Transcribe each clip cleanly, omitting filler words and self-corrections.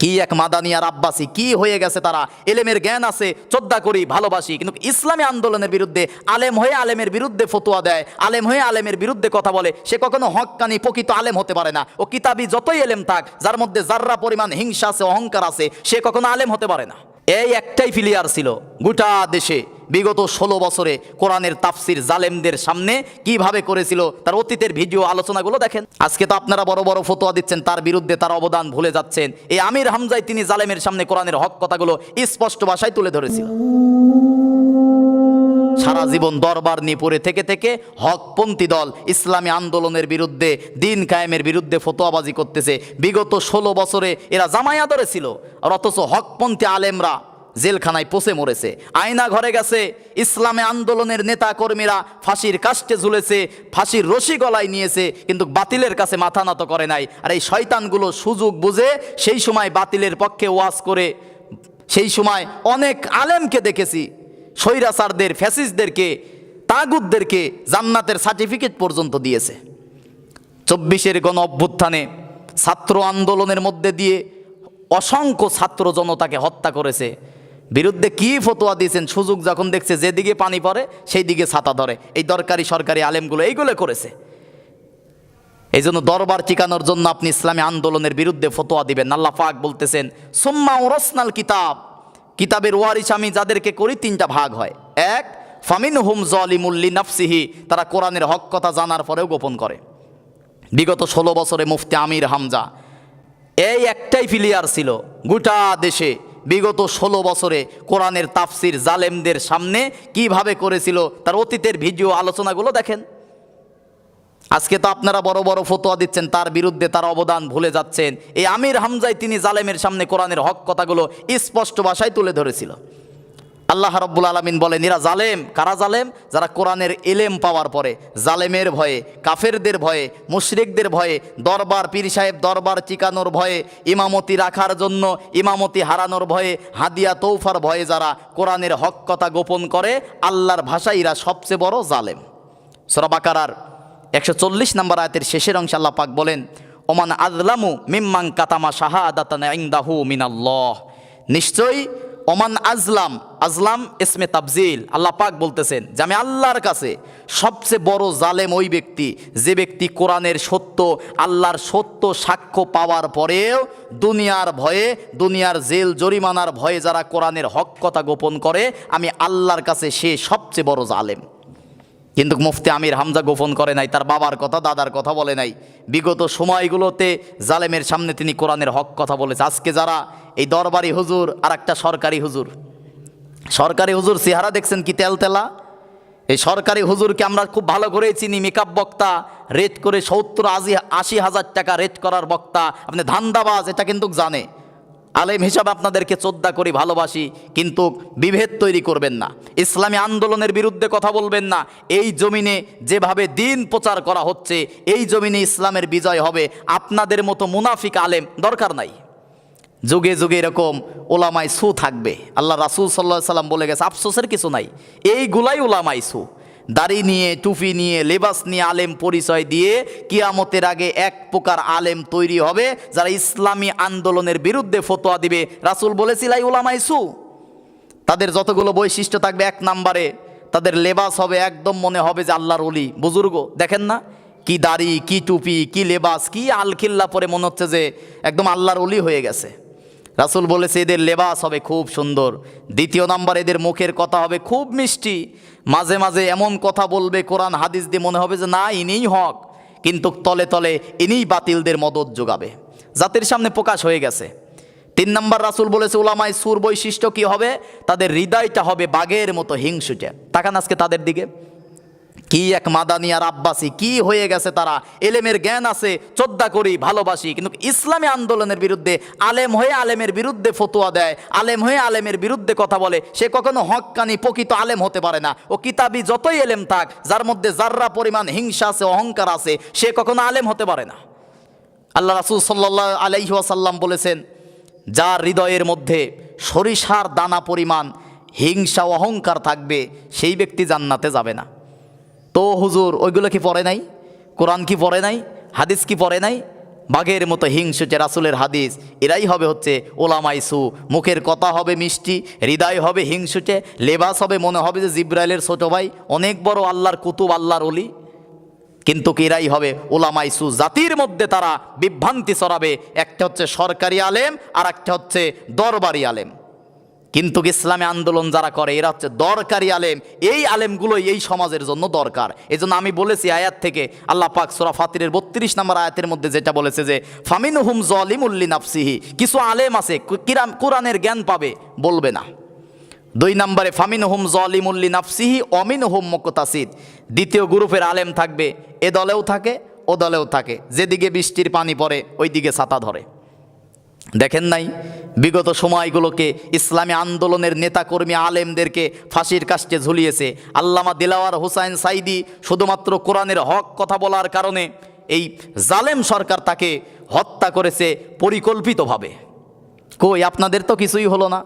কি এক মাদানি আর আব্বাসী, কি হয়ে গেছে তারা। এলেমের জ্ঞান আছে, শ্রদ্ধা করি, ভালোবাসি, কিন্তু ইসলামী আন্দোলনের বিরুদ্ধে আলেম হয়ে আলেমের বিরুদ্ধে ফতোয়া দেয়, আলেম হয়ে আলেমের বিরুদ্ধে কথা বলে, সে কখনো হক্কানি প্রকৃত আলেম হতে পারে না। ও কিতাবি যতই এলেম থাক, যার মধ্যে যার্রা পরিমাণ হিংসা আছে, অহংকার আছে, সে কখনো আলেম হতে পারে না। এই একটাই ফিলিয়ার ছিল গোটা দেশে বিগত 16 বছরে কোরআনের তাফসির জালেমদের সামনে কিভাবে করেছিল, তার অতীতের ভিডিও আলোচনাগুলো দেখেন। আজকে তো আপনারা বড় বড় ফতোয়া দিচ্ছেন, তার বিরুদ্ধে তার অবদান ভুলে যাচ্ছেন। এই আমির হামজাই তিনি জালেমের সামনে কোরআনের হক কথাগুলো স্পষ্ট ভাষায় তুলে ধরেছিল। সারা জীবন দরবার নিয়ে পড়ে থেকে থেকে হকপন্থী দল ইসলামী আন্দোলনের বিরুদ্ধে, দিন কায়েমের বিরুদ্ধে ফতোয়াবাজি করতেছে। বিগত 16 বছরে এরা জামায়া ধরেছিল, আর অথচ হকপন্থী আলেমরা জেলখানায় পচে মরেছে, আয়না ঘরে গেছে। ইসলামী আন্দোলনের নেতা কর্মীরা ফাঁসির কাস্টে ঝুলেছে, ফাঁসির রশি গলায় নিয়েছে, কিন্তু বাতিলের কাছে মাথা নত করে নাই। আর এই শয়তানগুলো সুযোগ বুঝে সেই সময় বাতিলের পক্ষে ওয়াজ করে, সেই সময় অনেক আলেমকে দেখেছি স্বৈরাচারদের, ফ্যাসিস্টদেরকে, তাগুতদেরকে জান্নাতের সার্টিফিকেট পর্যন্ত দিয়েছে। 24-এর গণ অভ্যুত্থানে ছাত্র আন্দোলনের মধ্যে দিয়ে অসংখ্য ছাত্র জনতাকে হত্যা করেছে। বিরুদ্ধে কি ফতোয়া দিয়েছেন, সুযোগ যখন দেখছে যেদিকে পানি পড়ে সেই দিকে ছাতা ধরে। এই দরকারি সরকারি আলেমগুলো এইগুলো করেছে। এই জন্য দরবার টিকানোর জন্য আপনি ইসলামী আন্দোলনের বিরুদ্ধে ফতোয়া দিবেন। আল্লাহ পাক বলতেছেন, সুম্মা ওরাসনাল কিতাব, কিতাবের ওয়ারিস আমি যাদেরকে করি 3টা ভাগ হয়। এক, ফামিনহুম যালিমুল লিনাফসিহি, তারা কোরআনের হক কথা জানার পরেও গোপন করে। বিগত 16 বছরে মুফতি আমির হামজা এই একটাই ফিলিয়ার ছিল গোটা দেশে বিগত 16 বছরে কোরআনের তাফসির জালেমদের সামনে কিভাবে করেছিল, তার অতীতের ভিডিও আলোচনাগুলো দেখেন। আজকে তো আপনারা বড় বড় ফতোয়া দিচ্ছেন, তার বিরুদ্ধে তার অবদান ভুলে যাচ্ছেন। এই আমির হামজাই তিনি জালেমের সামনে কোরআনের হক কথাগুলো স্পষ্ট ভাষায় তুলে ধরেছিল। আল্লাহ রাব্বুল আলামিন বলেন, এরা জালেম। কারা জালেম? যারা কোরআনের ইলম পাওয়ার পরে জালেমের ভয়ে, কাফেরদের ভয়ে, মুশরিকদের ভয়ে, দরবার পীর সাহেব দরবার চিকানোর ভয়ে, ইমামতি রাখার জন্য ইমামতি হারানোর ভয়ে, হাদিয়া তৌফার ভয়ে যারা কোরআনের হক কথা গোপন করে, আল্লাহর ভাষায় এরা সবচেয়ে বড় জালেম। সূরা বাকারার 140 নম্বর আয়াতের শেষের অংশে আল্লাহ পাক বলেন, ওমান আযলামু মিম্মান কাতামা শাহাদাতান ইনদাহু মিনাল্লাহ, নিশ্চয়ই ওমান আজলাম, আজলাম ইসমে তাবজিল, আল্লাহ পাক বলতেছেন যে আমি আল্লাহর কাছে সবচেয়ে বড় জালেম ওই ব্যক্তি, যে ব্যক্তি কোরআনের সত্য, আল্লাহর সত্য সাক্ষ্য পাওয়ার পরেও দুনিয়ার ভয়ে, দুনিয়ার জেল জরিমানার ভয়ে যারা কোরআনের হক কথা গোপন করে, আমি আল্লাহর কাছে সে সবচেয়ে বড় জালেম। কিন্তু মুফতি আমির হামজা গোপন করে নাই, তার বাবার কথা, দাদার কথা বলে নাই। বিগত সময়গুলোতে জালেমের সামনে তিনি কোরআনের হক কথা বলেছে। আজকে যারা এই দরবারি হুজুর আর একটা সরকারি হুজুর, সরকারি হুজুর চেহারা দেখছেন কি তেলতেলা। এই সরকারি হুজুরকে আমরা খুব ভালো করেই চিনি, মেকআপ বক্তা, রেট করে 70-80 হাজার টাকা রেট করার বক্তা। আপনি ধান্দাবাজ এটা কিন্তু জানে। আলেম হিসাবে আপনাদেরকে শ্রদ্ধা করি, ভালোবাসি, কিন্তু বিভেদ তৈরি করবেন না, ইসলামী আন্দোলনের বিরুদ্ধে কথা বলবেন না। এই জমিনে যেভাবে দিন প্রচার করা হচ্ছে, এই জমিনে ইসলামের বিজয় হবে। আপনাদের মতো মুনাফিক আলেম দরকার নাই। যুগে যুগে এরকম ওলামাই সু থাকবে। আল্লাহ রাসূল সাল্লাল্লাহু আলাইহি সাল্লাম বলে গেছে, আফসোসের কিছু নাই, এইগুলাই ওলামাই সু। দাড়ি নিয়ে, টুপি নিয়ে, লেবাস নিয়ে আলেম পরিচয় দিয়ে কিয়ামতের আগে এক প্রকার আলেম তৈরি হবে যারা ইসলামী আন্দোলনের বিরুদ্ধে ফতোয়া দিবে। রাসূল বলেছিল এই উলামায়ে সু, তাদের যতগুলো বৈশিষ্ট্য থাকবে, 1 নম্বরে তাদের লেবাস হবে একদম মনে হবে যে আল্লাহর ওলি বুজুর্গ। দেখেন না কি দাড়ি, কি টুপি, কি লেবাস, কি আলখিল্লা পরে মনে হচ্ছে যে একদম আল্লাহর ওলি হয়ে গেছে। রাসূল বলেছে এদের লেবাস হবে খুব সুন্দর। 2 নম্বর, এদের মুখের কথা হবে খুব মিষ্টি। মাঝে মাঝে এমন কথা বলবে কোরআন হাদিস দিয়ে মনে হবে যে না ইনিই হক, কিন্তু তলে তলে ইনিই বাতিলদের মদদ যোগাবে। জাতির সামনে প্রকাশ হয়ে গেছে। 3 নম্বর, রাসূল বলেছে উলামায়ে সুর বৈশিষ্ট্য কি হবে? তাদের হৃদয়টা হবে বাঘের মতো হিংসুটে। তাকান আজকে তাদের দিকে, কি এক মাদানি আর আব্বাসী, কি হয়ে গেছে তারা। এলেমের জ্ঞান আছে, শ্রদ্ধা করি, ভালোবাসি, কিন্তু ইসলামী আন্দোলনের বিরুদ্ধে আলেম হয়ে আলেমের বিরুদ্ধে ফতোয়া দেয়, আলেম হয়ে আলেমের বিরুদ্ধে কথা বলে, সে কখনো হক্কানি প্রকৃত আলেম হতে পারে না। ও কিতাবি যতই এলেম থাক, যার মধ্যে যার্রা পরিমাণ হিংসা আছে, অহংকার আছে, সে কখনো আলেম হতে পারে না। আল্লাহ রাসূল সাল্লাল্লাহু আলাইহি ওয়াসাল্লাম বলেছেন, যার হৃদয়ের মধ্যে সরিষার দানা পরিমাণ হিংসা অহংকার থাকবে, সেই ব্যক্তি জান্নাতে যাবে না। তো হুজুর ওইগুলো কি পড়ে নাই? কোরআন কি পড়ে নাই? হাদিস কি পড়ে নাই? বাঘের মতো হিংসুচে, রাসূলের হাদিস। এরাই হবে হচ্ছে ওলামাই সু। মুখের কথা হবে মিষ্টি, হৃদয় হবে হিংসুচে, লেবাস হবে মনে হবে যে জিব্রাইলের ছোট ভাই, অনেক বড় আল্লাহর কুতুব, আল্লাহর ওলি। কিন্তু এরাই হবে ওলামাই সু। জাতির মধ্যে তারা বিভ্রান্তি ছড়াবে। একটা হচ্ছে সরকারি আলেম, আর একটা হচ্ছে দরবারি আলেম। কিন্তু ইসলামী আন্দোলন যারা করে এরা হচ্ছে দরকারি আলেম। এই আলেমগুলোই এই সমাজের জন্য দরকার। এই জন্য আমি বলেছি আয়াত থেকে, আল্লাহ পাক সূরা ফাতিরের 32 নম্বর আয়াতের মধ্যে যেটা বলেছে যে ফামিনহুম যালিমুল লিনাফসিহি, কিছু আলেম আছে কোরআনের জ্ঞান পাবে, বলবে না। 2 নম্বরে ফামিনহুম যালিমুল লিনাফসিহি অমিনহুম মুকতাসিদ। দ্বিতীয় গ্রুপের আলেম থাকবে, এ দলেও থাকে ও দলেও থাকে, যেদিকে বৃষ্টির পানি পড়ে ওই দিকে ছাতা ধরে। দেখেন নাই বিগত সময়গুলোকে ইসলামী আন্দোলনের নেতাকর্মী আলেমদেরকে ফাঁসির কাস্টে ঝুলিয়েছে। আল্লামা দিলাওয়ার হোসাইন সাইদি শুধুমাত্র কোরআনের হক কথা বলার কারণে এই জালেম সরকার তাকে হত্যা করেছে পরিকল্পিতভাবে। কই আপনাদের তো কিছুই হলো না,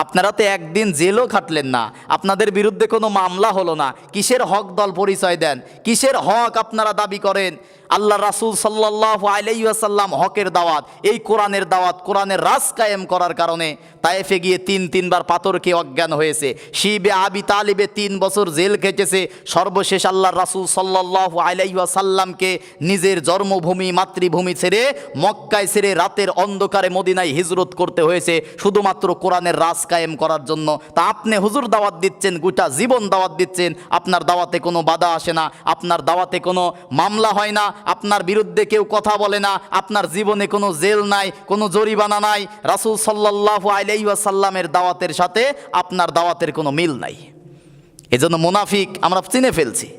আপনারা তো একদিন জেলও খাটলেন না, আপনাদের বিরুদ্ধে কোনো মামলা হলো না। কিসের হক দল পরিচয় দেন? কিসের হক আপনারা দাবি করেন? আল্লাহ রাসূল সাল্লাল্লাহু আলাইহি ওয়াসাল্লাম হকের দাওয়াত, এই কোরআনের দাওয়াত, কোরআনের রাজ কায়েম করার কারণে তায়েফে গিয়ে 3বার পাথর খেয়ে অজ্ঞান হয়েছে। শিবে আবি তালিবে 3 বছর জেল খেটেছে। সর্বশেষ আল্লাহ রাসূল সাল্লাল্লাহু আলাইহি ওয়াসাল্লামকে নিজের জন্মভূমি মাতৃভূমি ছেড়ে, মক্কায় ছেড়ে রাতের অন্ধকারে মদিনায় হিজরত করতে হয়েছে শুধুমাত্র কোরআনের রাজ কায়েম করার জন্য। তা আপনি হুজুর দাওয়াত দিচ্ছেন, গোটা জীবন দাওয়াত দিচ্ছেন, আপনার দাওয়াতে কোনো বাধা আসে না, আপনার দাওয়াতে কোনো মামলা হয় না, আপনার বিরুদ্ধে কেউ কথা বলে না, আপনার জীবনে কোনো জেল নাই, কোনো জরিমানা নাই। রাসূল সাল্লাল্লাহু আলাইহি ওয়াসাল্লামের দাওয়াতের সাথে আপনার দাওয়াতের কোনো মিল নাই। এজন্য মুনাফিক আমরা চিনে ফেলছি।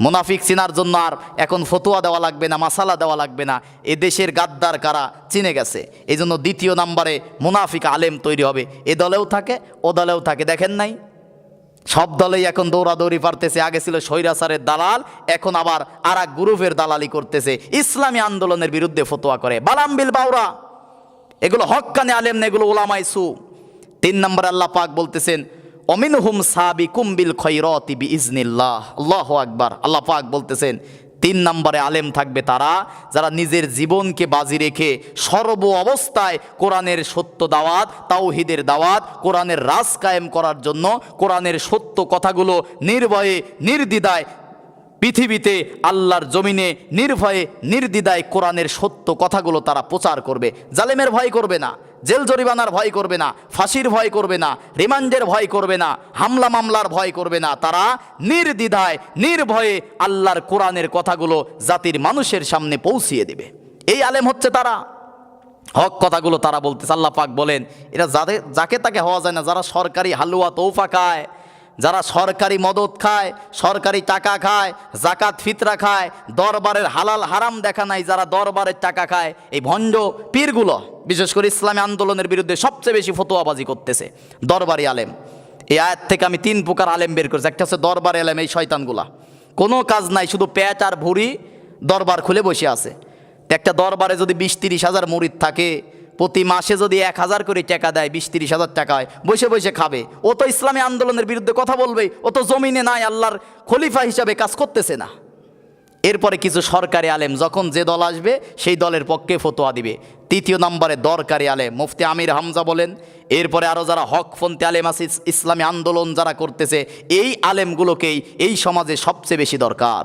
মুনাফিক চিনার জন্য আর এখন ফতোয়া দেওয়া লাগবে না, মাসালা দেওয়া লাগবে না। এ দেশের গাদ্দার কারা চিনে গেছে। এই জন্য 2 নম্বরে মুনাফিক আলেম তৈরি হবে, এ দলেও থাকে ও দলেও থাকে। দেখেন নাই সব দলেই এখন দৌড়াদৌড়ি পারতেছে। আগে ছিল স্বৈরাচারের দালাল, এখন আবার আর এক গ্রুপের দালালি করতেছে, ইসলামী আন্দোলনের বিরুদ্ধে ফতোয়া করে। বালামবিল বাউরা, এগুলো হক্কানি আলেম না, এগুলো ওলামায়ে সু। 3 নম্বরে আল্লাহ পাক বলতেছেন অমিনহুম সাবিকুম বিল খায়রাতি বিইজনিল্লাহ। আল্লাহু আকবার। আল্লাহ পাক বলতেছেন 3 নম্বরে আলেম থাকবে তারা যারা নিজের জীবনকে বাজি রেখে সর্ব অবস্থায় কোরআনের সত্য দাওয়াত, তাওহীদের দাওয়াত, কোরআনের রাজ কায়েম করার জন্য কোরআনের সত্য কথাগুলো নির্ভয়ে নির্দ্বিধায় পৃথিবীতে আল্লাহর জমিনে নির্ভয়ে নির্দ্বিধায় কোরআনের সত্য কথাগুলো তারা প্রচার করবে। জালেমের ভয় করবে না, জেল জরিমানার ভয় করবে না, ফাঁসির ভয় করবে না, রিমান্ডের ভয় করবে না, হামলা মামলার ভয় করবে না। তারা নির্দ্বিধায় নির্ভয়ে আল্লাহর কোরআনের কথাগুলো জাতির মানুষের সামনে পৌঁছিয়ে দেবে। এই আলেম হচ্ছে তারা, হক কথাগুলো তারা বলতেছে। আল্লাহ পাক বলেন এরা যাকে তাকে হওয়া যায় না, যারা সরকারি হালুয়া তৌফা খায়, যারা সরকারি মদত খায়, সরকারি টাকা খায়, জাকাত ফিতরা খায়, দরবারের হালাল হারাম দেখা নাই, যারা দরবারের টাকা খায়, এই ভণ্ড পীরগুলো বিশেষ করে ইসলামী আন্দোলনের বিরুদ্ধে সবচেয়ে বেশি ফতোয়াবাজি করতেছে দরবারি আলেম। এই আয়াত থেকে আমি 3 প্রকার আলেম বের করেছি। একটা হচ্ছে দরবারি আলেম, এই শয়তানগুলা কোনো কাজ নাই, শুধু পেট আর ভুঁড়ি, দরবার খুলে বসে আছে। একটা দরবারে যদি 20-30 হাজার মুরিদ থাকে, প্রতি মাসে যদি 1000 করে টাকা দেয়, 20-30 হাজার টাকায় বসে বসে খাবে। ও তো ইসলামী আন্দোলনের বিরুদ্ধে কথা বলবে, ও তো জমিনে নাই, আল্লাহর খলিফা হিসাবে কাজ করতেছে না। এরপরে কিছু সরকারি আলেম যখন যে দল আসবে সেই দলের পক্ষে ফতোয়া দিবে। 3 নম্বরে দরকারি আলেম, মুফতি আমির হামজা বলেন। এরপরে আরও যারা হকপন্থী আলেম আছে, ইসলামী আন্দোলন যারা করতেছে, এই আলেমগুলোকেই এই সমাজে সবচেয়ে বেশি দরকার।